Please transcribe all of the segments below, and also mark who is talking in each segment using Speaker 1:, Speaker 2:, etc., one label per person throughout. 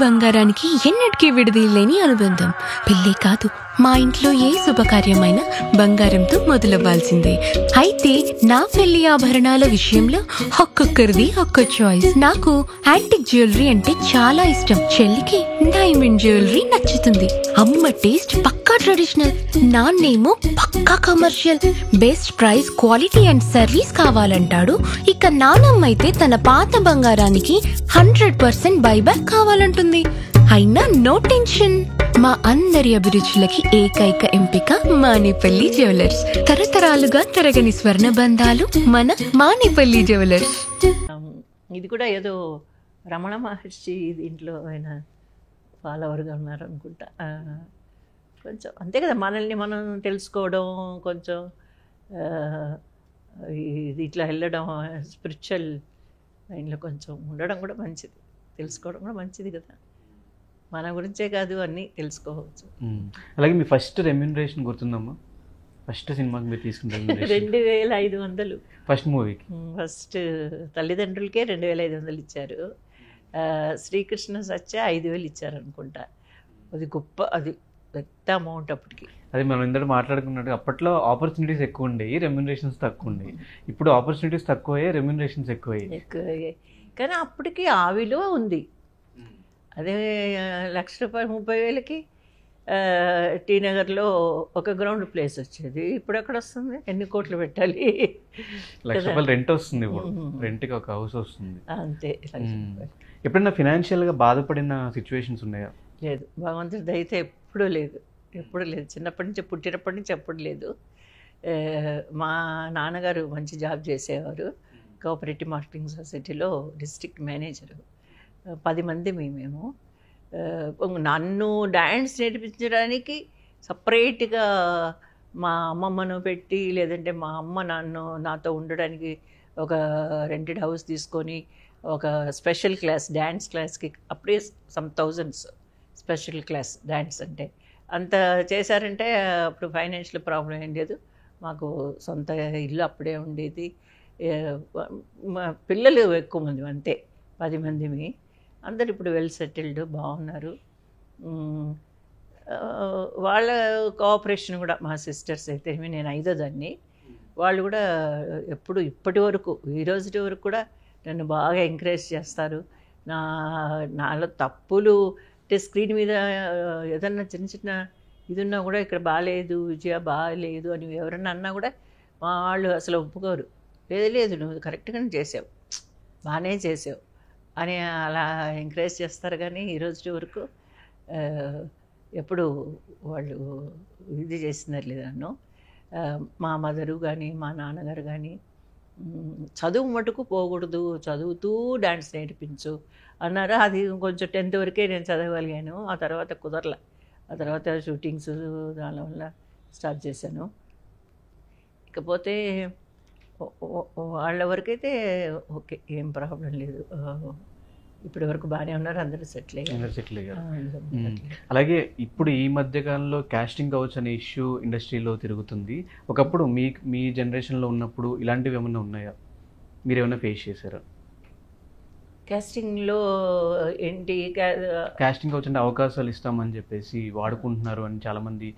Speaker 1: బంగారానికి ఎన్నటికీ విడదీయలేని అనుబంధం. పెళ్ళే కాదు, మా ఇంట్లో ఏ శుభకార్యమైనా బంగారంతో మొదలవ్వాల్సిందే. అయితే నా పెళ్లి ఆభరణాల విషయంలో ఒక్కొక్కరిది ఒక్కో చాయిస్. నాకు యాంటిక్ జ్యువెలరీ అంటే చాలా ఇష్టం. చెల్లికి డైమండ్ జ్యువెలరీ నచ్చుతుంది. అమ్మ టేస్ట్ పక్కా ట్రెడిషనల్, నాన్నేమో పక్కా commercial. Best price, quality and service కావాలంటాడు. ఇక నానమ్మ అయితే తన పాత బంగారానికి 100% బైబ్యాక్ కావాలంటుంది. అయినా నో టెన్షన్, మా అందరి అభిరుచులకి ఏకైక ఎంపిక మానేపల్లి జ్యువెలర్స్. తరతరాలుగా తరగని స్వర్ణ బంధాలు మన మానేపల్లి జ్యువెలర్స్.
Speaker 2: ఇది కూడా ఏదో రమణ మహర్షి దీంట్లో ఆయన ఫాలోవర్గా ఉన్నారనుకుంటా. కొంచెం అంతే కదా, మనల్ని మనం తెలుసుకోవడం, కొంచెం ఇది ఇట్లా వెళ్ళడం, స్పిరిచువల్ లైన్లో కొంచెం ఉండడం కూడా మంచిది, తెలుసుకోవడం కూడా మంచిది కదా. మన గురించే కాదు, అన్నీ తెలుసుకోవచ్చు.
Speaker 3: అలాగే మీ ఫస్ట్ రెమ్యూనరేషన్ గుర్తుందమ్మా? ఫస్ట్ సినిమాకి మీరు తీసుకున్న
Speaker 2: 2500
Speaker 3: ఫస్ట్ మూవీకి.
Speaker 2: ఫస్ట్ తల్లిదండ్రులకే 2500 ఇచ్చారు. శ్రీకృష్ణ సత్య 5000 ఇచ్చారు అనుకుంటా. అది గొప్ప, అది పెద్ద అమౌంట్ అప్పటికి.
Speaker 3: అది మనం ఇందరూ మాట్లాడుకున్నట్టు అప్పట్లో ఆపర్చునిటీస్ ఎక్కువ ఉండేవి, రెమ్యూనరేషన్స్ తక్కువ ఉండేవి. ఇప్పుడు ఆపర్చునిటీస్ తక్కువయ్యాయి, రెమ్యూనరేషన్స్ ఎక్కువయ్యాయి.
Speaker 2: కానీ అప్పటికి ఆ విలువ ఉంది. అదే ₹1,00,000 30,000కి టీ నగర్లో ఒక గ్రౌండ్ ప్లేస్ వచ్చేది. ఇప్పుడు ఎక్కడ వస్తుంది? ఎన్ని కోట్లు పెట్టాలి?
Speaker 3: ₹1,00,000 రెంట్ వస్తుంది. ఇప్పుడు రెంట్కి ఒక హౌస్ వస్తుంది
Speaker 2: అంతే.
Speaker 3: ఎప్పుడైనా ఫినాన్షియల్గా బాధపడిన సిచ్యువేషన్స్ ఉన్నాయా?
Speaker 2: లేదు, భగవంతుడి దయతో ఎప్పుడూ లేదు. చిన్నప్పటి నుంచి, పుట్టినప్పటి నుంచి ఎప్పుడు లేదు. మా నాన్నగారు మంచి జాబ్ చేసేవారు. కోఆపరేటివ్ మార్కెటింగ్ సొసైటీలో డిస్ట్రిక్ట్ మేనేజరు. 10 మంది మేము. నన్ను డ్యాన్స్ నేర్పించడానికి సపరేట్గా మా అమ్మమ్మను పెట్టి, లేదంటే మా అమ్మ నాతో ఉండడానికి ఒక రెంటెడ్ హౌస్ తీసుకొని ఒక స్పెషల్ క్లాస్, డ్యాన్స్ క్లాస్కి అప్పుడే some thousands special class dance అంటే. అంత చేశారంటే అప్పుడు ఫైనాన్షియల్ ప్రాబ్లం ఏం లేదు. మాకు సొంత ఇల్లు అప్పుడే ఉండేది. మా పిల్లలు ఎక్కువ మంది, అంతే 10 మందిమి. అందరు ఇప్పుడు వెల్ సెటిల్డ్, బాగున్నారు. వాళ్ళ కోఆపరేషన్ కూడా, మా సిస్టర్స్ అయితే, నేను 5వ దాన్ని, వాళ్ళు కూడా ఇప్పటి వరకు, ఈ రోజు వరకు కూడా నన్ను బాగా ఎంకరేజ్ చేస్తారు. నాలో తప్పులు అంటే స్క్రీన్ మీద ఏదన్నా చిన్న ఇది ఉన్నా కూడా, ఇక్కడ బాగాలేదు విజయ, బాగాలేదు అని ఎవరన్నా అన్నా కూడా మా వాళ్ళు అసలు ఒప్పుకోరు. లేదు నువ్వు కరెక్ట్గానే చేసావు, బాగానే చేసావు అని అలా ఎంకరేజ్ చేస్తారు. కానీ ఈరోజు వరకు ఎప్పుడు వాళ్ళు ఇది చేస్తున్నారు లేదు నన్ను. మా మదరు కానీ మా నాన్నగారు కానీ చదువు మటుకు పోకూడదు, చదువుతూ డ్యాన్స్ నేర్పించు అన్నారు. అది కొంచెం 10th వరకే నేను చదవగలిగాను. ఆ తర్వాత కుదరల. ఆ తర్వాత షూటింగ్స్ దానివల్ల స్టార్ట్ చేశాను. ఇకపోతే వాళ్ళ వరకైతే ఓకే, ఏం ప్రాబ్లం లేదు. ఇప్పటి వరకు బాగానే ఉన్నారు, అందరూ సెటిల్ అయ్యారు.
Speaker 3: అలాగే ఇప్పుడు ఈ మధ్యకాలంలో కాస్టింగ్ కౌచ్ అనే ఇష్యూ ఇండస్ట్రీలో తిరుగుతుంది. ఒకప్పుడు మీ జనరేషన్లో ఉన్నప్పుడు ఇలాంటివి ఏమైనా ఉన్నాయా? మీరు ఏమైనా ఫేస్ చేశారా?
Speaker 2: కాస్టింగ్లో ఏంటి?
Speaker 3: కాస్టింగ్ కౌచ్ అంటే అవకాశాలు ఇస్తామని చెప్పేసి వాడుకుంటున్నారు అని చాలామంది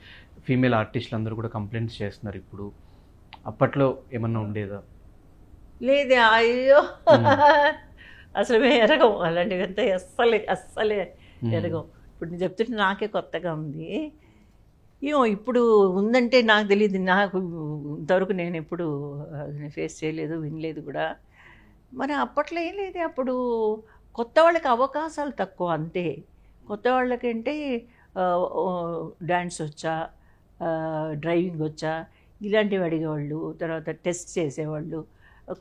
Speaker 3: ఫీమేల్ ఆర్టిస్టులు అందరూ కూడా కంప్లైంట్స్ చేస్తున్నారు ఇప్పుడు. అప్పట్లో ఏమన్నా ఉండేదా?
Speaker 2: లేదు, అయ్యో అసలు మేము ఎరగం అలాంటివంతా, అస్సలే ఎరగం. ఇప్పుడు నేను చెప్తుంటే నాకే కొత్తగా ఉంది. ఇప్పుడు ఉందంటే నాకు తెలియదు. నాకు ఇంతవరకు నేను ఎప్పుడు ఫేస్ చేయలేదు, వినలేదు కూడా. మరి అప్పట్లో ఏం లేదు. అప్పుడు కొత్త వాళ్ళకి అవకాశాలు తక్కువ, అంతే. కొత్త వాళ్ళకంటే డ్యాన్స్ వచ్చా, డ్రైవింగ్ వచ్చా, ఇలాంటివి అడిగేవాళ్ళు. తర్వాత టెస్ట్ చేసేవాళ్ళు.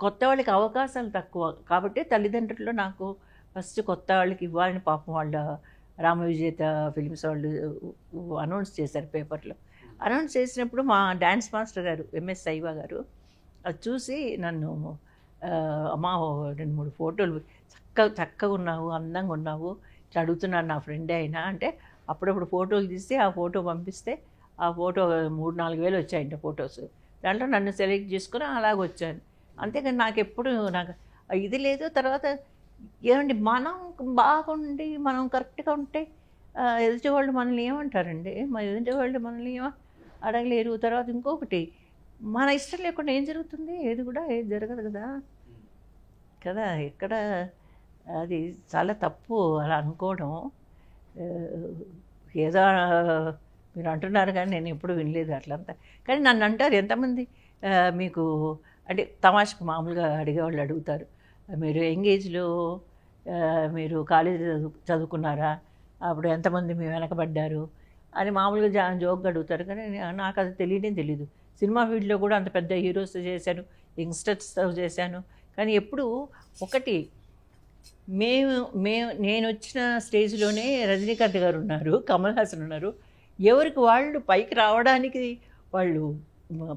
Speaker 2: కొత్త వాళ్ళకి అవకాశాలు తక్కువ కాబట్టి తల్లిదండ్రులు నాకు ఫస్ట్ కొత్త వాళ్ళకి ఇవ్వాలని, పాపం వాళ్ళ రామవిజేత ఫిలిమ్స్ వాళ్ళు అనౌన్స్ చేశారు పేపర్లో. అనౌన్స్ చేసినప్పుడు మా డ్యాన్స్ మాస్టర్ గారు ఎంఎస్ సైవా గారు అది చూసి నన్ను, అమ్మ 2-3 ఫోటోలు, చక్కగా ఉన్నావు, అందంగా ఉన్నావు, ఇట్లా అడుగుతున్నాను నా ఫ్రెండే అయినా అంటే, అప్పుడప్పుడు ఫోటోలు తీస్తే ఆ ఫోటో పంపిస్తే ఆ ఫోటో 3-4 వేలు వచ్చాయంట ఫొటోస్. దాంట్లో నన్ను సెలెక్ట్ చేసుకుని అలాగ వచ్చాను. అంతేకాని నాకు ఎప్పుడు ఇది లేదు. తర్వాత ఏమండి మనం బాగుండి మనం కరెక్ట్గా ఉంటే ఎదుటి వాళ్ళు మనల్ని ఏమంటారండి, మన ఎదుటి వాళ్ళు మనల్ని అడగలేరు. తర్వాత ఇంకొకటి, మన ఇష్టం లేకుండా ఏం జరుగుతుంది, ఏది కూడా ఏది జరగదు కదా కదా ఇక్కడ అది చాలా తప్పు అలా అనుకోవడం. ఆ, ఏదో మీరు అంటున్నారు కానీ నేను ఎప్పుడు వినలేదు అట్లంతా. కానీ నన్ను అంటారు ఎంతమంది, మీకు అంటే తమాషకు మామూలుగా అడిగేవాళ్ళు అడుగుతారు, మీరు ఎంగేజ్లో మీరు కాలేజీ చదువుకున్నారా, అప్పుడు ఎంతమంది మీ వెనకబడ్డారు అని మామూలుగా జోక్గా అడుగుతారు. కానీ నాకు అది తెలియదు. సినిమా ఫీల్డ్లో కూడా అంత పెద్ద హీరోస్ చేశాను, యంగ్స్టర్స్తో చేశాను. కానీ ఎప్పుడు ఒకటి, నేను వచ్చిన స్టేజ్లోనే రజనీకాంత్ గారు ఉన్నారు, కమల్ హాసన్ ఉన్నారు. ఎవరికి వాళ్ళు పైకి రావడానికి వాళ్ళు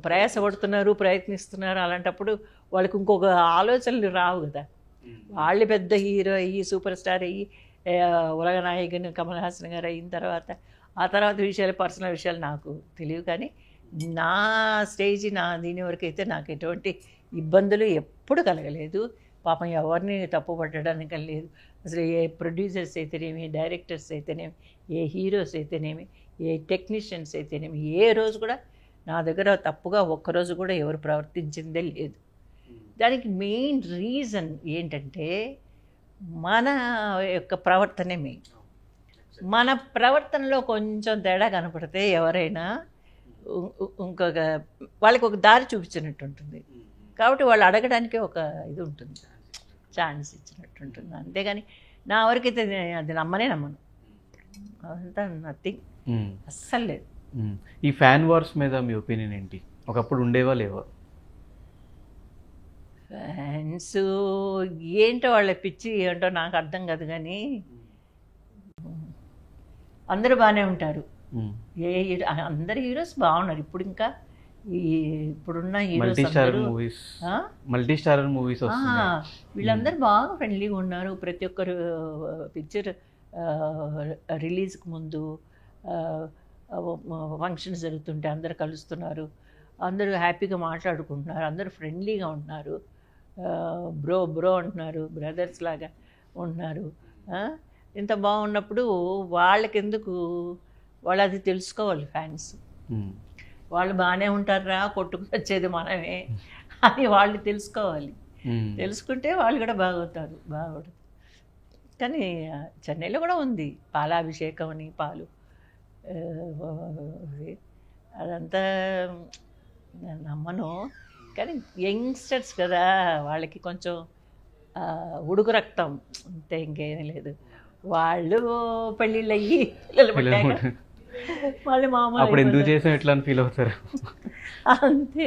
Speaker 2: ప్రయాసపడుతున్నారు, ప్రయత్నిస్తున్నారు. అలాంటప్పుడు వాళ్ళకి ఇంకొక ఆలోచనలు రావు కదా. వాళ్ళు పెద్ద హీరో అయ్యి సూపర్ స్టార్ అయ్యి ఉలగ నాయకుని కమల్ హాసన్ గారు అయిన తర్వాత ఆ తర్వాత విషయాలు, పర్సనల్ విషయాలు నాకు తెలియవు. కానీ నా స్టేజ్, నా దీని వరకు అయితే నాకు ఎటువంటి ఇబ్బందులు ఎప్పుడు కలగలేదు. పాపం ఎవరిని తప్పు పట్టడానికి లేదు. అసలు ఏ ప్రొడ్యూసర్స్ అయితేనేమి, డైరెక్టర్స్ అయితేనేమి, ఏ హీరోస్ అయితేనేమి, ఏ టెక్నీషియన్స్ అయితేనేమి, ఏ రోజు కూడా నా దగ్గర తప్పుగా ఒక్కరోజు కూడా ఎవరు ప్రవర్తించిందే లేదు. దానికి మెయిన్ రీజన్ ఏంటంటే మన యొక్క ప్రవర్తనే మెయిన్. మన ప్రవర్తనలో కొంచెం తేడా కనపడితే ఎవరైనా ఇంకొక వాళ్ళకి ఒక దారి చూపించినట్టు ఉంటుంది. కాబట్టి వాళ్ళు అడగడానికి ఒక ఇది ఉంటుంది, ఛాన్స్ ఇచ్చినట్టు ఉంటుంది. అంతేగాని నా వరకైతే అది నమ్మను. అదంతా నథింగ్, అస్సలు లేదు.
Speaker 3: ఈ ఫ్యాన్ వార్స్ మీద మీ ఒపీనియన్ ఏంటి? ఒకప్పుడు ఉండేవా లేవా?
Speaker 2: ఫ్యాన్స్ ఏంటో వాళ్ళ పిచ్చి ఏంటో నాకు అర్థం కాదు. కానీ అందరూ బాగానే ఉంటారు. అందరు హీరోస్ బాగున్నారు. ఇప్పుడు ఇంకా ఇప్పుడున్న హీరోస్
Speaker 3: మల్టీ స్టారర్ మూవీస్
Speaker 2: వీళ్ళందరూ బాగా ఫ్రెండ్లీగా ఉన్నారు. ప్రతి ఒక్కరు పిక్చర్ రిలీజ్కి ముందు ఫంక్షన్స్ జరుగుతుంటే అందరు కలుస్తున్నారు, అందరూ హ్యాపీగా మాట్లాడుకుంటున్నారు, అందరూ ఫ్రెండ్లీగా ఉంటున్నారు, బ్రో అంటున్నారు, బ్రదర్స్ లాగా ఉంటున్నారు. ఇంత బాగున్నప్పుడు వాళ్ళకెందుకు, వాళ్ళు అది తెలుసుకోవాలి ఫ్యాన్స్. వాళ్ళు బాగానే ఉంటారా, కొట్టుకుని వచ్చేది మనమే అని వాళ్ళు తెలుసుకోవాలి. తెలుసుకుంటే వాళ్ళు కూడా బాగవుతారు. కానీ చెన్నైలో కూడా ఉంది పాలాభిషేకం అని, పాలు అదంతా నమ్మను. కానీ యంగ్స్టర్స్ కదా, వాళ్ళకి కొంచెం ఉడుకు రక్తం అంతే, ఇంకేమీ లేదు. వాళ్ళు పెళ్ళిళ్ళు అయ్యి పిల్లలు పుట్టాక వాళ్ళు మామూలు
Speaker 3: ఎందుకు చేసాం ఇట్లా అని ఫీల్ అవుతారు
Speaker 2: అంతే.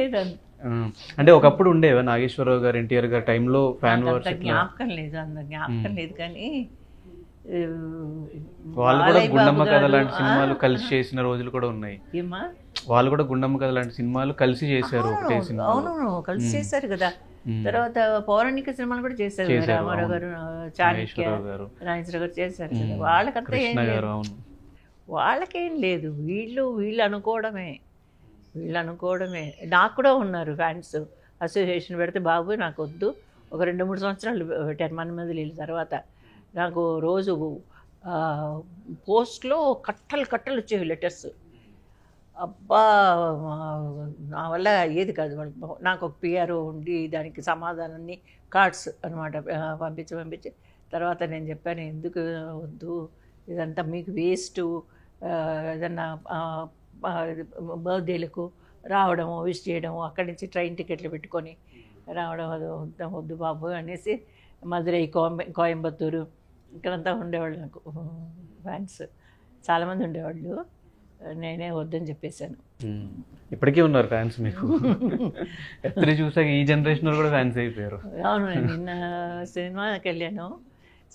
Speaker 3: అంటే ఒకప్పుడు ఉండేవా నాగేశ్వరరావు గారు, ఎన్టీఆర్ గారు టైంలో ఫ్యాన్ వార్స్?
Speaker 2: జ్ఞాపకం లేదు. కానీ
Speaker 3: వాళ్ళు కూడా గుండమ్మ కథ లాంటి సినిమాలు కలిసి చేసిన రోజులు కూడా ఉన్నాయి. వాళ్ళు కూడా గుండమ్మ కథ లాంటి సినిమాలు కలిసి చేశారు.
Speaker 2: అవును, కలిసి చేశారు కదా. తర్వాత పౌరాణిక సినిమాలు కూడా చేశారు. రామారావు గారు, చాణక్య, నాగేశ్వరరావు గారు చేశారు కదా. వాళ్ళకంతా ఏం లేదు, వాళ్ళకేం లేదు. వీళ్ళు అనుకోవడమే. నాకు కూడా ఉన్నారు ఫ్యాన్స్. అసోసియేషన్ పెడితే బాబు నాకు వద్దు, ఒక 2-3 సంవత్సరాలు పెట్టారు మన్మధులు తర్వాత. నాకు రోజు పోస్ట్లో కట్టలు వచ్చేవి లెటర్స్. అబ్బా, నా వల్ల ఏది కాదు. నాకు ఒక పిఆర్ఓ ఉండి దానికి సమాధానాన్ని కార్డ్స్ అనమాట పంపించి తర్వాత నేను చెప్పాను, ఎందుకు వద్దు ఇదంతా, మీకు వేస్ట్. ఏదన్నా బర్త్డేలకు రావడము, విష్ చేయడము, అక్కడి నుంచి ట్రైన్ టికెట్లు పెట్టుకొని రావడం, అది వద్దు బాబు అనేసి మధురై, కోయంబత్తూరు ఇక్కడంతా ఉండేవాళ్ళు నాకు ఫ్యాన్స్ చాలామంది ఉండేవాళ్ళు. నేనే వద్దని చెప్పేశాను.
Speaker 3: ఇప్పటికీ ఉన్నారు ఫ్యాన్స్ మీకు? ఎప్పుడు చూసాక ఈ జనరేషన్ కూడా ఫ్యాన్స్ అయిపోయారు.
Speaker 2: అవును, నిన్న సినిమాకి వెళ్ళాను.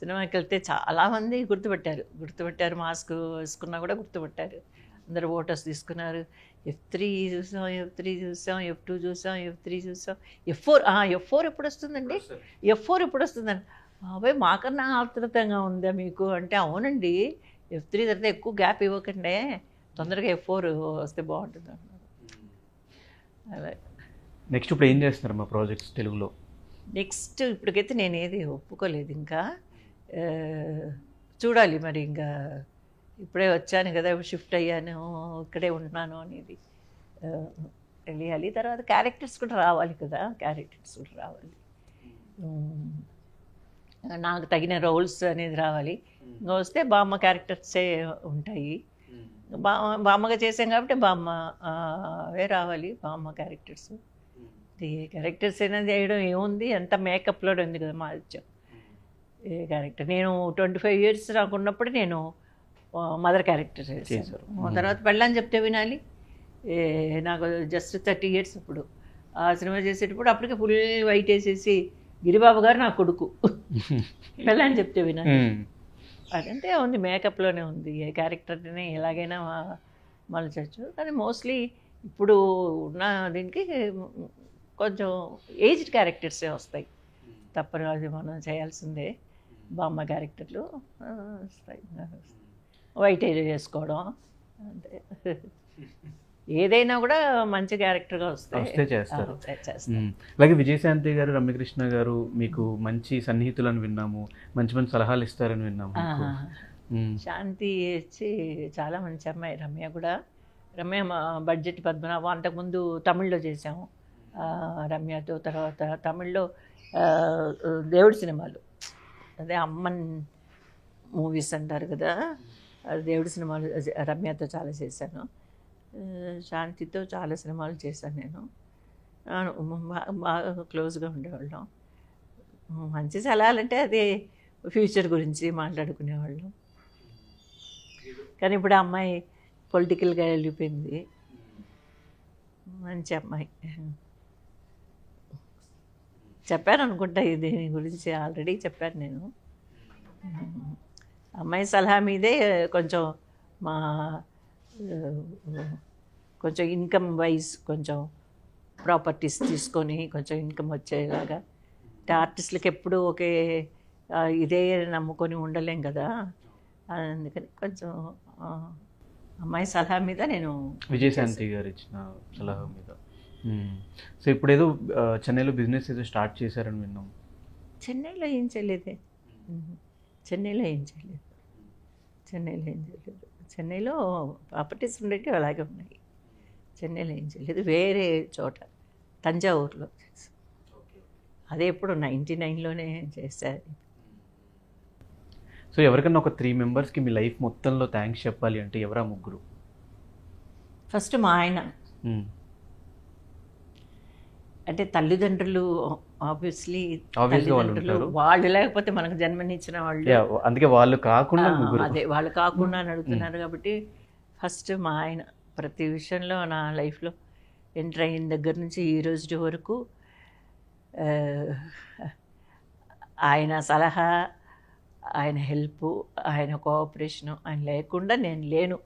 Speaker 2: సినిమాకి వెళ్తే చాలామంది గుర్తుపెట్టారు. మాస్క్ వేసుకున్నా కూడా గుర్తుపెట్టారు. అందరూ ఫోటోస్ తీసుకున్నారు. F3 చూసాం, F2 చూసాం, F3 చూసాం, F4 ఎప్పుడు వస్తుందండి, F4 ఎప్పుడు వస్తుందండి. అబ్బాయి మాకన్నా ఆతృతంగా ఉందా మీకు అంటే, అవునండి F3 తర్వాత ఎక్కువ గ్యాప్ ఇవ్వకండి, తొందరగా F4 వస్తే బాగుంటుంది అన్నారు. అలా
Speaker 3: నెక్స్ట్ ఇప్పుడు ఏం చేస్తున్నారు మా ప్రాజెక్ట్స్ తెలుగులో?
Speaker 2: నెక్స్ట్ ఇప్పటికైతే నేను ఏది ఒప్పుకోలేదు ఇంకా. ఆ, చూడాలి మరి ఇంకా. ఇప్పుడే వచ్చాను కదా, షిఫ్ట్ అయ్యాను, ఇక్కడే ఉంటున్నాను అనేది తెలియాలి. తర్వాత క్యారెక్టర్స్ కూడా రావాలి కదా, క్యారెక్టర్స్ కూడా రావాలి. నాకు తగిన రోల్స్ అనేది రావాలి. ఇంకా వస్తే బామ్మ క్యారెక్టర్సే ఉంటాయి. బామ్మగా చేసాం కాబట్టి బామ్మ అవే రావాలి, బామ్మ క్యారెక్టర్స్. క్యారెక్టర్స్ అనేది చేయడం ఏముంది, అంత మేకప్లో ఉంది కదా మా ఏ క్యారెక్టర్. నేను 25 years నాకు ఉన్నప్పుడు నేను మదర్ క్యారెక్టర్ చేశాను. తర్వాత పెళ్ళని చెప్తే వినాలి, నాకు జస్ట్ 30 years అప్పుడు ఆ సినిమా చేసేటప్పుడు అప్పటికే ఫుల్ వైట్ వేసేసి గిరిబాబు గారు నా కొడుకు పెళ్ళని చెప్తే వినాలి. అదంతే ఉంది, మేకప్లోనే ఉంది. ఏ క్యారెక్టర్ని ఎలాగైనా మలచచ్చు. కానీ మోస్ట్లీ ఇప్పుడు ఉన్న దీనికి కొంచెం ఏజ్డ్ క్యారెక్టర్సే వస్తాయి, తప్పని అది మనం చేయాల్సిందే. బామ్మ క్యారెక్టర్లు వస్తాయి, వైట్ చేసుకోవడం అంతే. ఏదైనా కూడా మంచి క్యారెక్టర్గా వస్తే
Speaker 3: చేస్తారు. అలాగే విజయశాంతి గారు, రమ్యకృష్ణ గారు మీకు మంచి సన్నిహితులను విన్నాము, మంచి మంచి సలహాలు ఇస్తారని విన్నాము.
Speaker 2: శాంతి వచ్చి చాలా మంచి అమ్మాయి. రమ్య కూడా, రమ్య బడ్జెట్ పద్మనాభం అంతకుముందు తమిళ్లో చేసాము రమ్యతో. తర్వాత తమిళ్లో దేవుడి సినిమాలు, అదే అమ్మన్ మూవీస్ అంటారు కదా, అది దేవుడి సినిమాలు రమ్యతో చాలా చేశాను. శాంతితో చాలా సినిమాలు చేశాను నేను. బాగా క్లోజ్గా ఉండేవాళ్ళం. మంచి సలహాలంటే అదే ఫ్యూచర్ గురించి మాట్లాడుకునేవాళ్ళం. కానీ ఇప్పుడు ఆ అమ్మాయి పొలిటికల్గా వెళ్ళిపోయింది. మంచి అమ్మాయి. చెప్పాను అనుకుంటా దీని గురించి, ఆల్రెడీ చెప్పాను నేను. అమ్మాయి సలహా మీదే కొంచెం మా కొంచెం ఇన్కమ్ వైజ్ కొంచెం ప్రాపర్టీస్ తీసుకొని కొంచెం ఇన్కమ్ వచ్చేలాగా. అంటే ఆర్టిస్టులకి ఎప్పుడూ ఒకే ఇదే నమ్ముకొని ఉండలేం కదా, అందుకని కొంచెం అమ్మాయి సలహా మీద నేను.
Speaker 3: విజయశాంతి గారు ఇచ్చిన సలహా మీద. సో ఇప్పుడు ఏదో చెన్నైలో బిజినెస్ ఏదో స్టార్ట్ చేశారని విన్నాం.
Speaker 2: చెన్నైలో ఏం చేయలేదే, చెన్నైలో ఏం చేయలేదు. చెన్నైలో ప్రాపర్టీస్ ఉండేవి అలాగే ఉన్నాయి. చెన్నైలో ఏం చేయలేదు. వేరే చోట తంజావూరులో చేశాను. అదే ఎప్పుడు 99లోనే చేశారు.
Speaker 3: సో ఎవరికన్నా ఒక 3 మెంబర్స్కి మీ లైఫ్ మొత్తంలో థ్యాంక్స్ చెప్పాలి అంటే ఎవరా ముగ్గురు?
Speaker 2: ఫస్ట్ మా ఆయన. అంటే తల్లిదండ్రులు ఆబ్వియస్లీ వాళ్ళు లేకపోతే మనకు జన్మనిచ్చిన వాళ్ళు,
Speaker 3: అందుకే వాళ్ళు కాకుండా
Speaker 2: అదే వాళ్ళు కాకుండా అడుగుతున్నారు కాబట్టి ఫస్ట్ మా ఆయన. ప్రతి విషయంలో నా లైఫ్లో ఎంటర్ అయిన దగ్గర నుంచి ఈ రోజు వరకు ఆయన సలహా, ఆయన హెల్ప్, ఆయన కోఆపరేషను, ఆయన లేకుండా నేను లేను.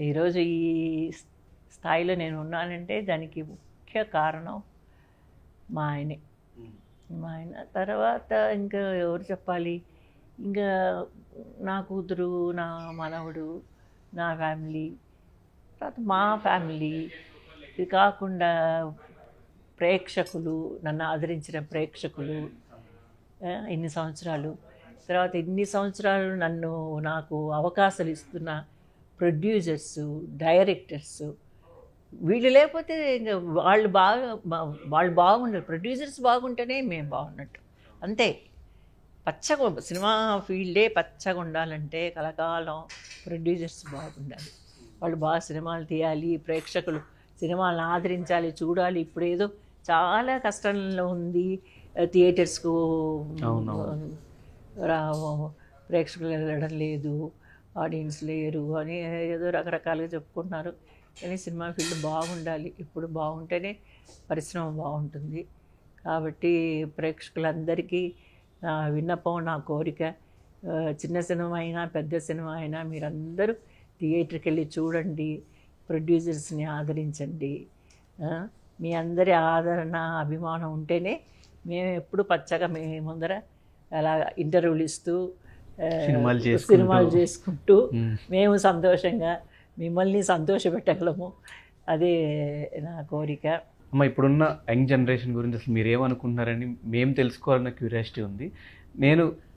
Speaker 2: ఈరోజు ఈ స్థాయిలో నేను ఉన్నానంటే దానికి ముఖ్య కారణం మా ఆయనే. మా ఆయన తర్వాత ఇంకా ఎవరు చెప్పాలి, ఇంకా నా కూతురు, నా మనవడు, నా ఫ్యామిలీ, తర్వాత మా ఫ్యామిలీ, ఇది కాకుండా ప్రేక్షకులు, నన్ను ఆదరించిన ప్రేక్షకులు ఇన్ని సంవత్సరాలు, తర్వాత ఇన్ని సంవత్సరాలు నాకు అవకాశాలు ఇస్తున్న ప్రొడ్యూసర్స్, డైరెక్టర్స్, వీళ్ళు లేకపోతే ఇంకా వాళ్ళు బాగుండాలి. ప్రొడ్యూసర్స్ బాగుంటేనే మేము బాగున్నట్టు, అంతే. పచ్చగా సినిమా ఫీల్డే పచ్చగా ఉండాలంటే కలకాలం ప్రొడ్యూసర్స్ బాగుండాలి. వాళ్ళు బాగా సినిమాలు తీయాలి, ప్రేక్షకులు సినిమాలను ఆదరించాలి, చూడాలి. ఇప్పుడు ఏదో చాలా కష్టంలో ఉంది, థియేటర్స్కు ప్రేక్షకులు వెళ్ళడం లేదు, ఆడియన్స్ లేరు అని ఏదో రకరకాలుగా చెప్పుకుంటున్నారు. కానీ సినిమా ఫీల్డ్ బాగుండాలి. ఇప్పుడు బాగుంటేనే పరిశ్రమ బాగుంటుంది. కాబట్టి ప్రేక్షకులందరికీ నా విన్నపం, నా కోరిక, చిన్న సినిమా అయినా పెద్ద సినిమా అయినా మీరందరూ థియేటర్కి వెళ్ళి చూడండి, ప్రొడ్యూసర్స్ని ఆదరించండి. మీ అందరి ఆదరణ, అభిమానం ఉంటేనే మేము ఎప్పుడు పచ్చగా ముందర అలా ఇంటర్వ్యూలు ఇస్తూ సినిమాలు చేసుకుంటూ మేము సంతోషంగా మిమ్మల్ని సంతోషపెట్టగలము. అదే నా కోరిక.
Speaker 3: అమ్మ ఇప్పుడున్న యంగ్ జనరేషన్ గురించి అసలు మీరు ఏమనుకుంటున్నారని మేము తెలుసుకోవాలన్న క్యూరియాసిటీ ఉంది. నేను